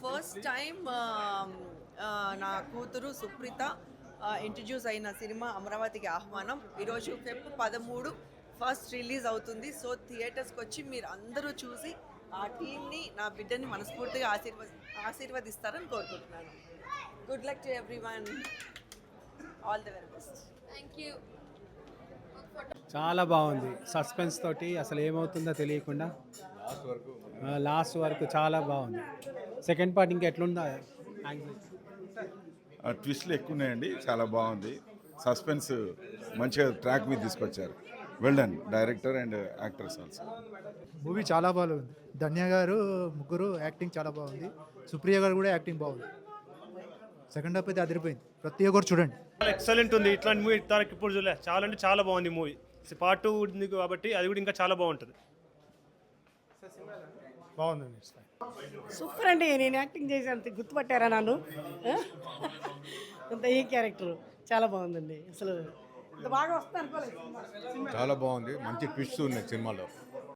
First time నా కూతురు Supritha introduce అయిన సినిమా అమరావతికి ఆహ్వానం. ఈరోజు ఫెబ్ 13 ఫస్ట్ రిలీజ్ అవుతుంది. సో థియేటర్స్కి వచ్చి మీరు అందరూ చూసి ఆ టీంని, నా బిడ్డని మనస్ఫూర్తిగా ఆశీర్వదిస్తారని కోరుకుంటున్నాను. Good luck to everyone. All the very best. Thank you. చాలా బాగుంది. సస్పెన్స్ తోటి అసలు ఏమవుతుందో తెలియకుండా లాస్ట్ వరకు చాలా బాగుంది. సెకండ్ పార్ట్ ఇంకా ఎట్లుందా? ట్విస్ట్లు ఎక్కువ ఉన్నాయండి. చాలా బాగుంది. సస్పెన్స్ మంచిగా ట్రాక్ మీద తీసుకొచ్చారు. Well done director and actors also. Movie చాలా బాగుంది. ధన్య గారు ముగ్గురు యాక్టింగ్ చాలా బాగుంది. సుప్రియ గారు కూడా యాక్టింగ్ బాగుంది. సెకండ్ హాఫ్ అయితే అదిరిపోయింది. ప్రతి ఒక్కరు చూడండి. ఎక్సలెంట్ ఉంది. ఇట్లాంటి మూవీ తనకి ఇప్పుడు చూడలే. చాలా అంటే చాలా బాగుంది మూవీ. పార్ట్ 2 ఉంది కాబట్టి అది కూడా ఇంకా చాలా బాగుంటుంది. బాగుందండి. సూపర్ అండి. నేను యాక్టింగ్ చేసేంత గుర్తుపట్టారా నన్ను? అంత ఈ క్యారెక్టర్ చాలా బాగుందండి. అసలు ఇంత బాగా వస్తుంది అనుకోలేదు. చాలా బాగుంది. మంచి ట్విస్ట్ ఉన్నాయి సినిమాలో.